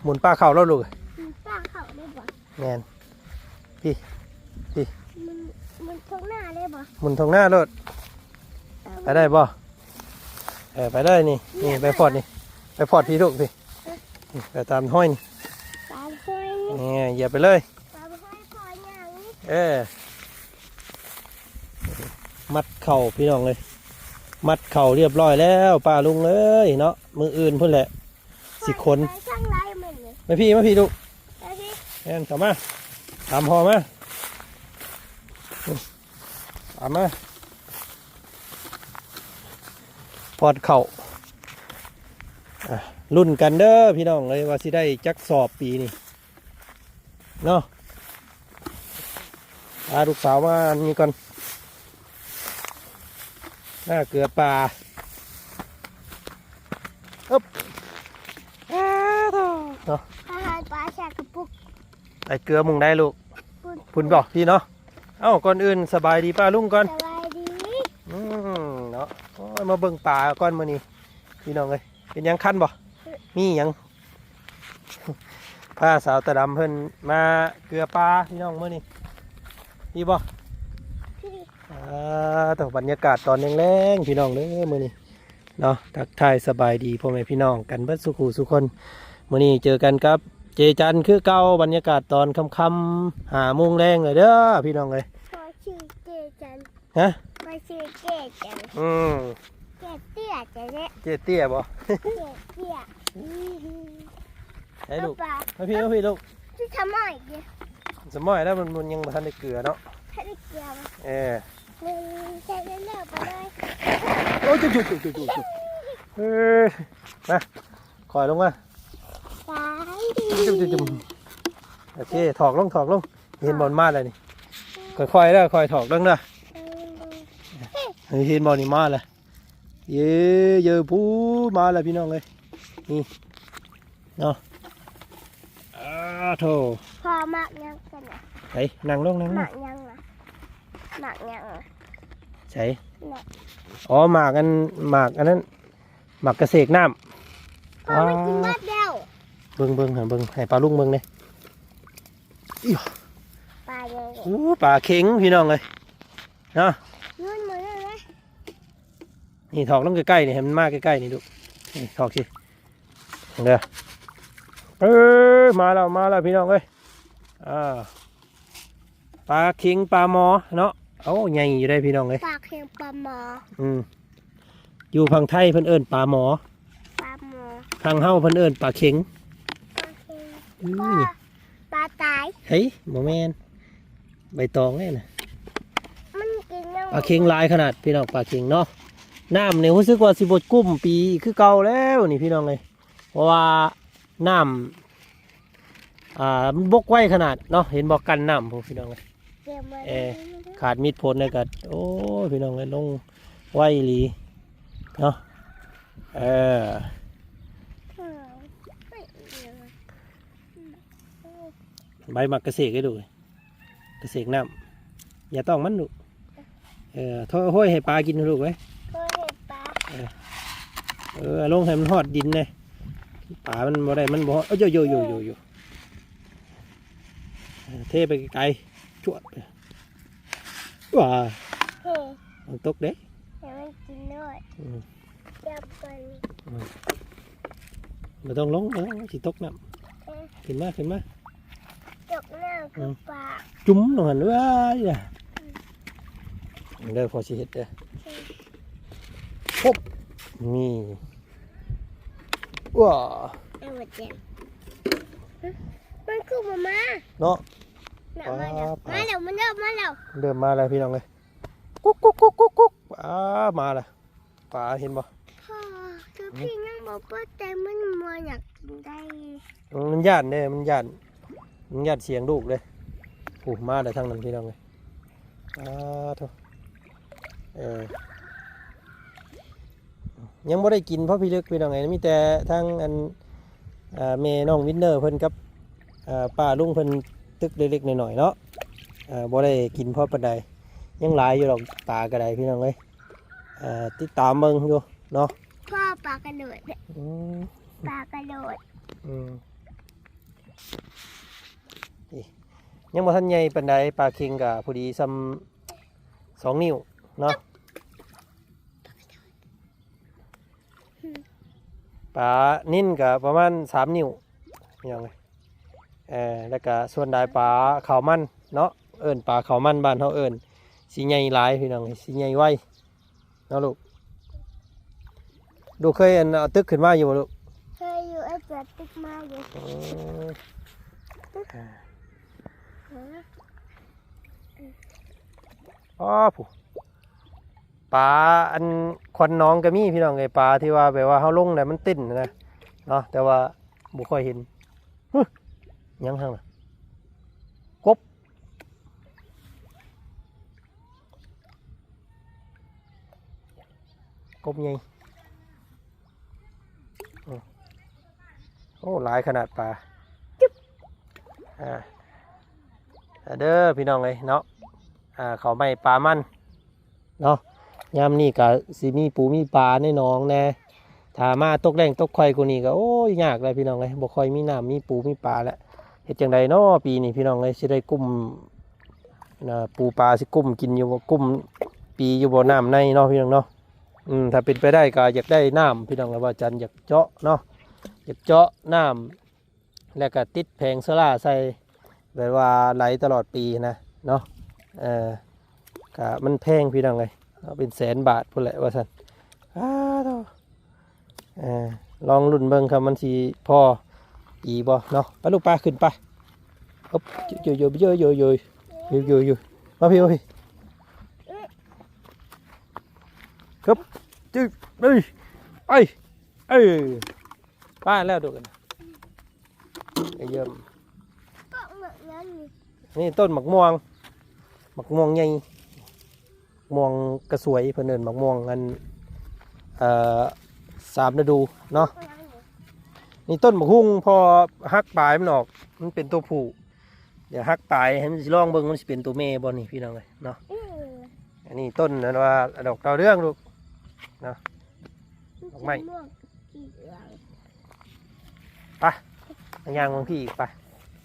หมุนป้าเข่าแล้วลูกป้าเข่าได้บ่แมนพี่มันทงหน้าได้บ่หมุนทางหน้ารถไปได้บ่ไปได้นี่ไปพอดนี่ไปพอดพี่ลูกพี่ไปตามห้อยนี่ตามห้อยนี่อย่าไปเลยตามห้อยพออย่างนี้มัดเข่าพี่น้องเลยมัดเข่าเรียบร้อยแล้วป้าลุงเลยเนาะมืออื่นเพื่อนแหละสิคนมาพี่ลูกแอนกลับมาตามพอมาตามมาพอดเข่ารุ่นกันเด้อพี่น้องเลยว่าสิได้จักสอบปีนี่เนาะลูกสาวมานี่ก่อนหน้าเกลือปลาอึ๊บเนาะอาหารปลาแช่กระปุกไอเกลือมุงได้ลูกพุ่นบอกพี่เนาะเอ้าก่อนอื่นสบายดีป้าลุงก่อนสบายดีเนาะมาเบิ่งป่าก่อนมื้อนี้พี่น้องเลยเป็นยังคันบ่มียังพาสาวตะดำเพิ่นมาเกลือปลาพี่น้องมื้อนี้พี่บ่แต่บรรยากาศตอนแรงๆพี่น้องเลยมื้อนี้เนาะทักทายสบายดีพ่อแม่พี่น้องกันเบิดสุขุสุคนมื้อนี้เจอกันครับเจจันคือเก่าบรรยากาศตอนค่ำๆ5 โมงแรงเลยเด้อพี่น้องเลยพอชื่อเจจันฮะพอชื่อเจจันเจเตี้ยจะเละเจเตี้ยบ่เจเตี้ยให้ลูกให้พี่ลูกที่ทำไมเนี่ยสมอยแล้วมันยังบ่ทันได้เกลือเนาะทันได้เกลือมั้ยใส่เลือดไปเลยโอ้ยจุ๊มาคอยลงมาจุ๊บโอเคถอกลงเห็นบอลมาเลยนี่ค่อยๆแล้วค่อยถอกลงนะเห็นบอลนี่มาเลยเยอะผู้มาเลยพี่น้องเลยนี่เนาะโธ่พอหมักยังกันนะไอ้นั่งลงหมักยังอ่ะหมักยังอ่ะใช่อ๋อหมากอันนั้นหมากกระเสกน้ำพอไม่กินมัดเดียวเบิ่งให้ปลาลุงเบิ่งเลยปลาเยอะปลาเข็งพี่น้องเลยเนาะนู่นมาเลยนี่ถอกลงใกล้ๆนี่ให้มันมากใกล้ๆนี่ดูนี่ถอกสิเด้อมาแล้วพี่น้องเลยปลาเข็งปลาหมอเนาะเอาใหญ่อยู่ได้พี่น้องเลยปลาเข็งปลาหมออยู่ฝั่งไทยเพิ่นเอิ้นปลาหมอทางเฮาเพิ่นเอิ้นปลาเข็งปลาตายเฮ้ยบ่แม่นใบตองนี่นะมันกินปลาเข็งลายขนาดพี่น้องปลาเข็งเนาะน้ำเนี่ยรู้สึกว่าสิบดกุ้มปีคือเก่าแล้วนี่พี่น้องเลยเพราะว่าน้ำมันบกไว้ขนาดเนาะเห็นบอกกันน้ำพวกพี่น้องเลยขาดมิดผลเลยกัดโอ้พี่น้องเลยลงไว้หลีเนาะใบหมักกระเสกให้ดูกระเสกน้ำอย่าต้องมันดูท่อห้อยให้ปลากินลูกไว้ลงให้มันหอดดินเลยปลามันบ่ได้มันบ่โยเทไปไกลจวดว้ามันตกเด้มันกินด้วยจับกันไม่ต้องลงสิตกน้ำขึ้นมาตกน้ำคือปลาจุ้มลงหันว้าอย่าเด้อพอสิเฮ็ดเด้อปุ๊บนี่ว้ามันคือมาเนาะมาแล้วมันเดิมมาแล้วพี่น้องเลยกุ๊กมาแล้วปลาเห็นบ่คือพี่นั่งบอกว่าแต่มันมาอยากกินได้มันย่านเนี่ยมันย่านเสียงลูกเลยโอ้มาแต่ทางนั้นพี่น้องเลยโธ่ยังไม่ได้กินเพราะพี่เล็กพี่น้องไงมีแต่ทางอันเมน้องวินเนอร์เพิ่นกับป้าลุงเพิ่นตึกเล็กๆหน่อยๆเนาะบ่ได้กินเพราะปานใดยังหลายอยู่หรอกปลากระไดพี่น้องเลยติดตามเบิ่งอยู่เนาะ พ่อปลากระโดด อืม ปลากระโดด อืมนี่ยังบ่ทันใหญ่ปานใดปลาเค็งก็พอดีซ้ำ2 นิ้วเนาะปลานิ่นก็ประมาณ3 นิ้วอย่างไรแล้วก็ส่วนใดปลาขาวมันเนาะเอิ้นปลาขาวมันบ้านเฮาเอิ้นสิใหญ่หลายพี่น้องสิใหญ่ไวเนาะลูกเคยเอาตึกขึ้นมาอยู่บ่ลูก เคยอยู่ไอ้เสือติ๊กมาอยู่ อ๋อผู้ปลาอันควันน้องก็มีพี่น้องไอ้ปลาที่ว่าแบบว่าเฮาลงได้มันติ้นนะเนาะแต่ว่าบ่ค่อยเห็นฮึยังหั่งน่ะกบใหญ่โอ้หลายขนาดปลาเด้อพี่น้องเอ้ยเนาะเขาไม่ปลามันเนาะยามนี้ก็สิมีปูมีปลาในหนองแน่ถ้ามาตกแรงตกไข่กูนี่ก็โอ้ยยากเลยพี่น้องเอ้ยบ่ค่อยมีน้ำมีปูมีปลาแล้วเฮ็ดจังไดเนาะปีนี้พี่น้องเอ้ยสิได้กุ้มปูปลาสิกุ้มกินอยู่บ่กุ้มปีอยู่บ่น้ำในเนาะพี่น้องเนาะถ้าเป็นไปได้ก็อยากได้น้ำพี่น้องแล้วว่าจันอยากเจาะเนาะอยากเจาะน้ำแล้วก็ติดแผงโซล่าร์ใส่แบบว่าไหลตลอดปีนะเนาะก็มันแพงพี่น้องเลยเป็น100,000 บาทพุ่นแหละว่าสันลองรุ่นเบิ่งครับมันสีพออีบ่เนาะไปลูกปลาขึ้นไปอ๊บโยโยโยโยโยโยโยมาพี่ครับจึ๊บไปป้าแล้วดูกันเยี่ยม ก็เหมือนนั้นนี่ นี่ต้นหมักม่วงใหญ่ม่วงกระสวยเพิ่นเอิ้นหมักม่วงอัน3 ฤดูเนาะนี่ต้นหมักฮุ่งพอหักปลายมันออกมันเป็นตัวผู้เดี๋ยวหักปลายให้มันสิลองเบิ่งมันสิเป็นตัวแม่บ่นี่พี่น้องเอ้ยเนาะอันนี้ต้นนั้นว่าดอกดาวเรืองลูกเนาะดอกไม้ไปย่างบางพี่อีกไป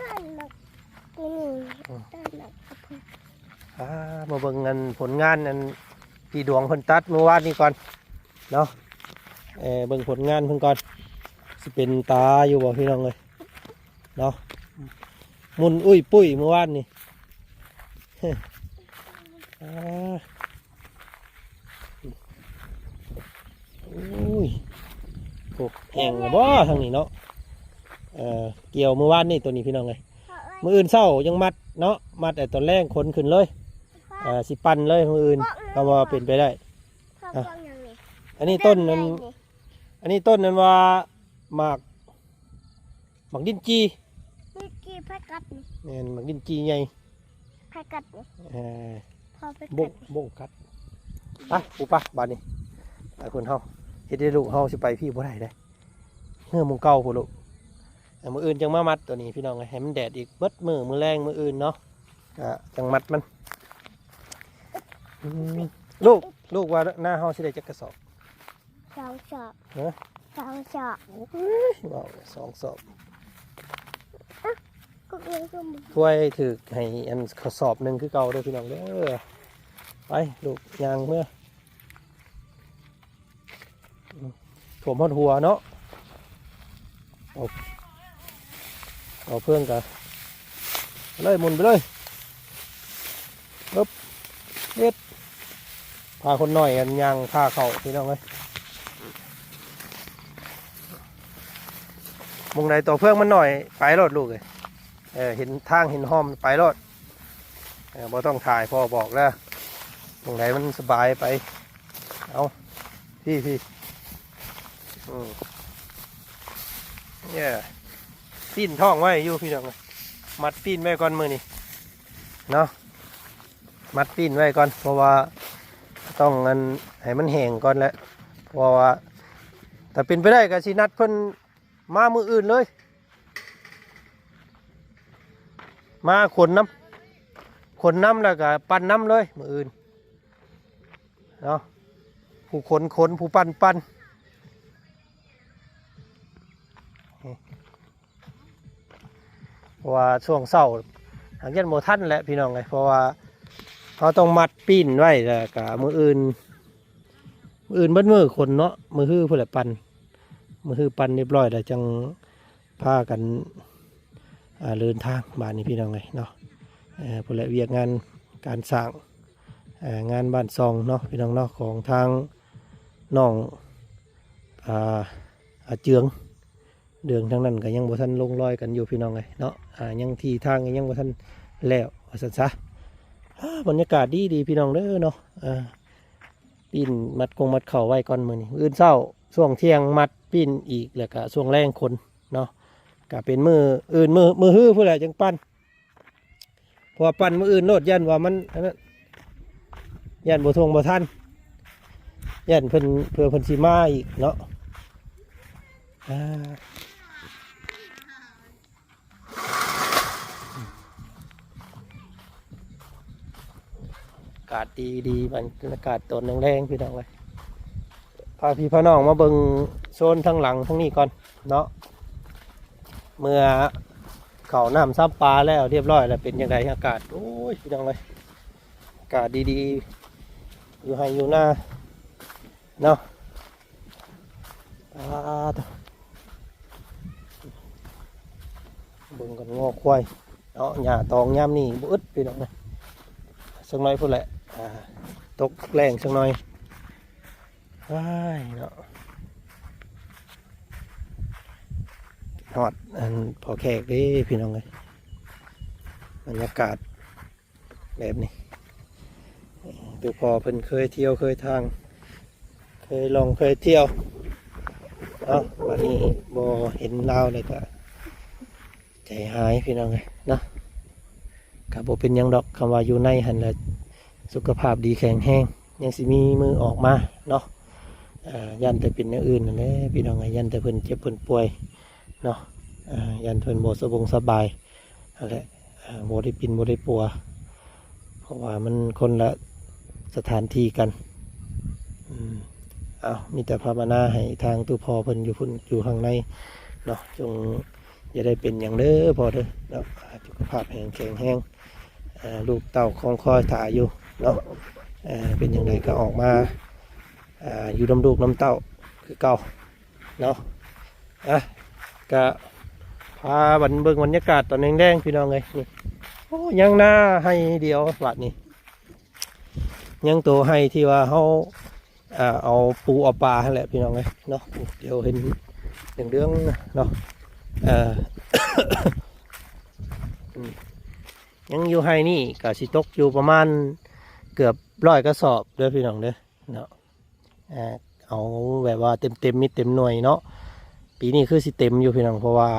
ต้นหลักนี่ต้นหลัก มาเบิ่งงานผลงานอันพี่ดวงเพิ่นตัดเมื่อวานนี้ก่อนเนาะเบิ่งผลงานเพิ่นก่อนสิเป็นตาอยู่บ่พี่น้องเลยเนาะมุนอุ้ยปุ้ยเมื่อวานนี่ อุ้ยโอ้แห้งบ่ทางนี้เนาะเกี่ยวเมื่อวานนี่ตัวนี้พี่น้องเลยมื้ออื่นเช้ายังมัดเนาะมัดแต่ตอนแรกขนขึ้นเลยสิปั่นเลยมื้ออื่นก็ว่าเป็นไปได้อันนี้ต้นนั้นว่าหมากดินจีพักกัดนี่ แม่นหมากดินจีใหญ่ พักกัดนี่พอไป บ่งกัดไปปูปะบานนี้หลายคนเฮาเฮ็ดได้ลูกเฮาสิไปพี่บ่ได้เด้เมื่อมุงเก่าพุ่นลูกมื้ออื่นจังมามัดตัวนี้พี่น้องให้มันแดดอีกเบิดมื้อแรงมื้ออื่นเนาะจังมัดมันลูกว่าหน้าเฮาสิได้จักกระสอบ 2 ศอก ฮะ 2 ศอก ว้าว2 ศอก ก็เลยก็มึง ถ้วยถือให้อันกระสอบหนึงคือเก่าเด้อพี่น้องเด้อไปลูกยางเมื่อถ่วมฮอดหัวเนาะเอาเพื่อนกันเลยหมุนไปเลยปึ๊บเด็ดพาคนหน่อยกันยางพาเข่าพี่น้องเลยมุงใดต่อเพื่อนมันหน่อยไปรถลูกเลยเห็นทางเห็นห้อมไปรถบ่ต้องถ่ายพ่อบอกแล้วมุงใดมันสบายไปเอาพี่เนี่ยปีนท้องไว้อยู่พี่น้องมัดปีนไว้ก่อนมือนี่เนาะมัดปีนไว้ก่อนเพราะว่าต้องเงินให้มันแห้งก่อนแหละเพราะว่าแต่เป็นไปได้ก็สินัดเพิ่นมามืออื่นเลยมาขนน้ำแล้วก็ปั่นน้ำเลยมืออื่นเนาะผู้ขนผู้ปั่น เพราะว่าช่วงเช้าหางยันโมทันแหละพี่น้องเลยเพราะว่าเขาต้องมัดปิ้นไว้แล้วก็มืออื่นเบิดมือคนเนาะมือฮื้อเพื่อแหละปั่นมือฮื้อปั่นเรียบร้อยแล้วจังพากันเดินทางบ้านนี้พี่น้องเลยเนาะเพื่อแหละเวียกงานการสร้างงานบ้านซองเนาะพี่น้องเนาะของทางน้องเจืองเดืองทั้งนั้นก็ยังบ่ทันลงรอยกันอยู่พี่น้องเลยเนาะยังที่ทางยังบ่ทันแล้วว่าซั่นซะบรรยากาศดีพี่น้องเด้อเนาะปิ้นมัดเข่าไว้ก่อนมื้อนี้อื่นเช้าช่วงเที่ยงมัดปิ้นอีกแล้วก็ช่วงแรงคนเนาะก็เป็นมืออื่นมือฮื้อผู้ใดจังปั้นเพราะว่าปั้นมืออื่นโนดยันว่ามันอันนั้นยันบ่ทวงบ่ทันยันเพิ่นสิมาอีกเนาะอากาศดีบรรยากาศตนแรงๆพี่น้องเลยพาพี่พาน้องมาเบิ่งโซนทางหลังทางนี้ก่อนเนาะเมื่อเขาน้ำซับปลาแล้วเรียบร้อยแล้วเป็นยังไงอากาศโอ้ยพี่น้องเลยอากาศดีๆอยู่ให้อยู่หน้าเนาะเบิ่งกันงอควายเนาะหญ้าตองย่ำนี่บุ้ดพี่น้องเลยสักหน่อยพุ่นแหละตกแรงสักหน่อยว้ายเนาะหอดอันพอแขกดิพี่น้องเลยบรรยากาศแบบนี้ตัวพอเพิ่นเคยเที่ยวเคยทางเคยลองเคยเที่ยววันนี้บ่เห็นลาวเลยก็ใจหายพี่น้องเลยเนาะกับบ่เป็นยังดอกคำว่าอยู่ในหันละสุขภาพดีแข็งแรงยังสิมีมือออกมาเนาะยันแต่เป็นอย่างอื่นนั่นแหละพี่น้องยันแต่เพิ่นเจ็บเพิ่นป่วยเนาะยันเพิ่นบ่สบายอะไรบ่ได้ปินบ่ได้ปัวเพราะว่ามันคนละสถานที่กันมีแต่ภาวนาให้ทางตู้พอเพิ่นอยู่พุ่นอยู่ข้างในเนาะจงอย่าได้เป็นอย่างเด้อพอเด้อเนาะสุขภาพแข็งแรงลูกเต่าคองคอยถ่ายอยู่เนาะเป็นอย่างไรก็ออกมาอยู่น้ำลูกน้ำเต่าคือเก่าเนาะก็พาเบิ่งบรรยากาศตอนแดงๆพี่น้องเลยนี่โอ้ยังหน้าให้เดียววัดนี่ยังตัวให้ที่ว่าเขาเอาปูเอาปลาให้แหละพี่น้องเลยเนาะเดี๋ยวเห็นเรื่องเนาะยังอยู่ให้นี่ก็สิตกอยู่ประมาณเกือบ100 กระสอบเด้อพี่น้องเด้อเนาะเอาแบบว่าเต็มมิดเต็มหน่วยเนาะปีนี้คือสิเต็มอยู่พี่น้องเพราะว่า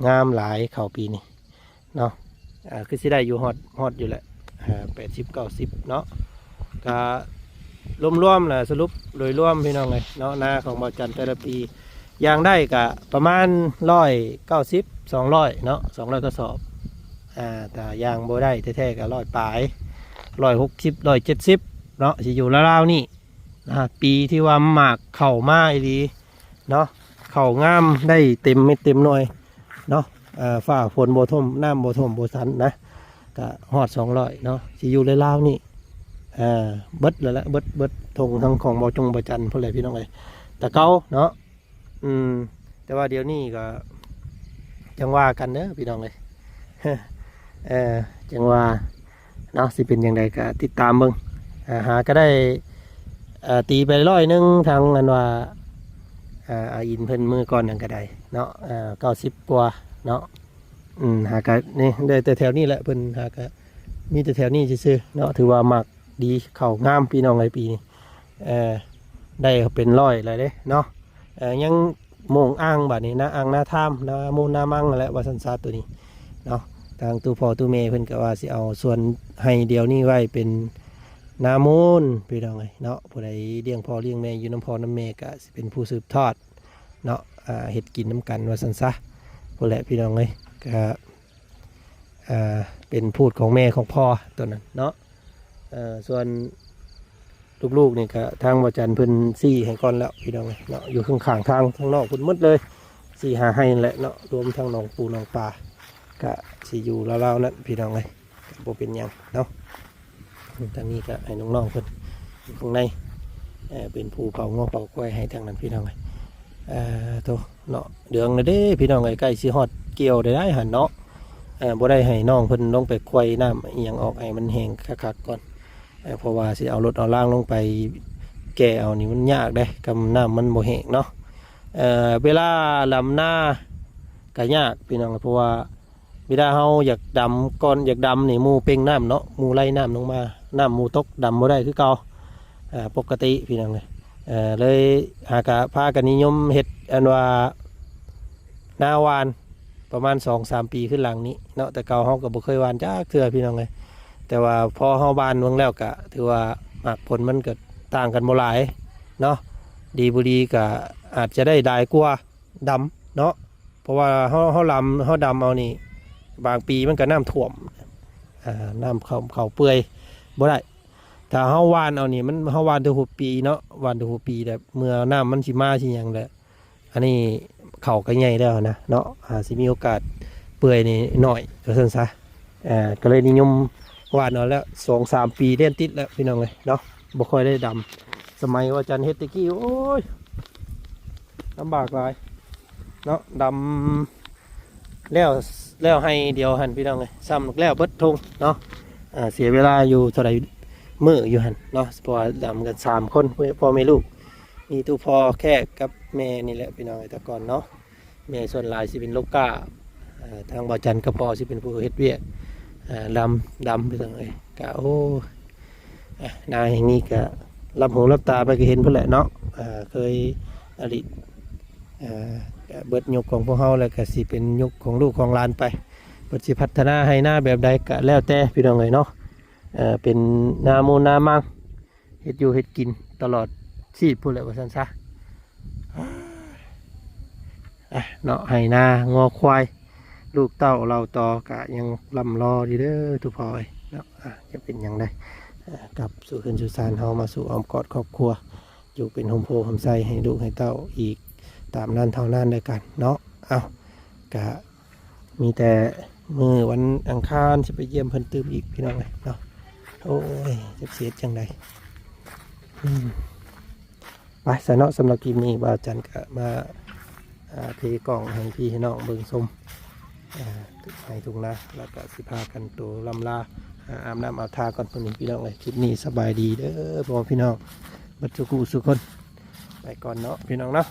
งามหลายเข่าปีนี้เนาะคือสิได้อยู่ฮอดอยู่แหละ80-90เนาะก็รวมๆแหละสรุปโดยรวมพี่น้องเลยเนาะนาของบ่อจันแต่ละปียางได้กะประมาณ190-200เนาะ200 กระสอบแต่ยางบ่ได้แท้ๆก็100 ปลาย160-170เนาะสิอยู่ราวๆนี่ปีที่ว่าหมากเข่ามาอีดีเนาะเข่างามได้เต็มไม่เต็มหน่อยเนาะฝ่าฝนโบท่มน้ำโบท่มโบสันนะก็ฮอด200เนาะสิอยู่ราวๆนี่เบิดแล้วละเบิดทงทั้งของบ่จงบ่จันพวกอะไรพี่น้องเลยแต่เก่าเนาะแต่ว่าเดี๋ยวนี้ก็จังว่ากันเด้อพี่น้องเลยจังว่าเนาะสิเป็นยังไงก็ติดตามเบิ่งหาก็ได้ตีไป100ทางอันว่าอินเพิ่นมือก่อนนั่นก็ได้เนาะ90 กว่าเนาะหาก็นี่ได้แต่แถวนี้แหละเพิ่นหาก็มีแต่แถวนี้ซื่อๆเนาะถือว่ามักดีเข่างามพี่น้องในปีนี้ได้เป็น100เลยเด้เนาะยังโมงอ้างบัดนี้นะอ้างหน้าถ้ำนะมูลหน้ามั่งและวาสันซาตัวนี้เนาะทางตู้พ่อตู้เมย์เพิ่นก็ว่าสิเอาส่วนให้เดียวนี้ไว้เป็นนามูลพี่น้องเลยเนาะผู้ใดเลี้ยงพ่อเลี้ยงแม่อยู่น้ำพ่อน้ำแม่ก็สิเป็นผู้สืบทอดเนาะเฮ็ดกินน้ำกันวาสันซะผู้แหละพี่น้องเลยก็เป็นพูดของแม่ของพ่อตัวนั้นเนาะส่วนลูกๆนี่ก็ทางบ่จันเพิ่นซี่ให้ก่อนแล้วพี่น้องเนาะอยู่ข้างๆทางนอกพุ่นหมดเลย 4-5ให้แหละเนาะรวมทั้งหนองปูหนองปลาก็สิอยู่ราวๆนั้นพี่น้องเลยก็บ่เป็นหยังเนาะทางนี้ก็ให้น้องๆเพิ่นอยู่ข้างในเป็นผู้เผางอกเผากล้วยให้ทางนั้นพี่น้องเลยโตเนาะเดืองเลยเด้พี่น้องเลยใกล้สิฮอดเกี่ยวได้หันเนาะบ่ได้ให้น้องเพิ่นลงไปควยน้ำอีหยังออกให้มันแห้งคักๆก่อนเพราะว่าสิเอารถเอาล่างลงไปแก่เอานี่มันยากเด้กำน้ำมันบ่แห้งเนาะเวลาลำหน้าก็ยากพี่น้องเพราะว่าเวลาเฮาอยากดำก่อนอยากดำนี่หมู่เป่งน้ำเนาะหมู่ไล่น้ำลงมาน้ำหมู่ตกดำบ่ได้คือเก่าปกติพี่น้องเลยหากะพากันนิยมเฮ็ดอันว่าหน้าวานประมาณ 2-3 ปีขึ้นหลังนี้เนาะแต่เก่าเฮาก็บ่เคยวานจักเทื่อพี่น้องเลยแต่ว่าพอเฮาบานเบิ่งแล้วก็ถือว่าหากผลมันก็ต่างกันบ่หลายเนาะดีบ่ดีก็อาจจะได้กว่าดำเนาะเพราะว่าเฮาดำเอานี่บางปีมันก็น้ำท่วมน้ำเขาเปื่อยบ่ได้ถ้าเฮาวานเอานี่มันเฮาวานทุกปีเนาะวานทุกปีแต่เมื่อน้ำมันสิมาสิหยังแหละอันนี้เขาก็ใหญ่แล้วนะเนาะสิมีโอกาสเปื่อยนี่หน่อยก็ซั่นซะก็เลยนิยมวานเอาแล้ว 2-3 ปีเล่นติดแล้วพี่น้องเลยเนาะบ่ค่อยได้ดำสมัยว่าจันเฮ็ดตะกี้โอ้ยลำบากหลายเนาะดำแล้วให้เดียวหันพี่น้องเลยซ้ำแล้วเบิดทงเนาะเสียเวลาอยู่เท่าไหร่มื้ออยู่หันเนาะเพราะว่าดำกัน3 คนพ่อแม่ลูกมีตู้พ่อแค่กับแม่นี่แหละพี่น้องแต่ก่อนเนาะแม่ส่วนหลายสิเป็นลูกก้าทางบ่อจันกับพ่อสิเป็นผู้เฮ็ดเวียกดำพี่น้องเลยก็โอ้นายอย่างนี้ก็รับหูรับตาไปก็เห็นเพิ่นแหละเนาะเคยอดีตเบิดยกของพวกเฮาแล้วก็สิเป็นยกของลูกของหลานไปเบิดสิพัฒนาให้หน้าแบบใดก็แล้วแต่พี่น้องเลยเนาะเป็นนามูนามังเฮ็ดอยู่เฮ็ดกินตลอดชีพพูดเลยว่าซั่นซะเนาะให้นางอควายลูกเต้าเราต่อกะยังลำรอดีเด้อทุกพอยเนาะจะเป็นอย่างไรกลับสู่คืนสู่ซานเฮามาสู่อ้อมกอดครอบครัวอยู่เป็นโฮมโพโฮมไซให้ลูกให้เต้าอีกตามนั้นเท่านั้นด้วยกันเนาะเอากะมีแต่มือวันอังคารจะไปเยี่ยมเพิ่นตื่มอีกพี่น้องเลยเนาะโอ้ยจะเสียจังใดไปสะเนาะสำหรับคลิปนี้บ่าวจันก็มาเทกล่องให้พี่ให้น้องเบิ่งชมให้ทุกนะแล้วก็สิพากันตัวลำลาอาบน้ำอาบทาก่อนคนนี้พี่น้องเลยคลิปนี้สบายดีเด้อพ่อพี่น้องบัดสุขุสุขคนไปก่อนเนาะพี่น้องเนาะ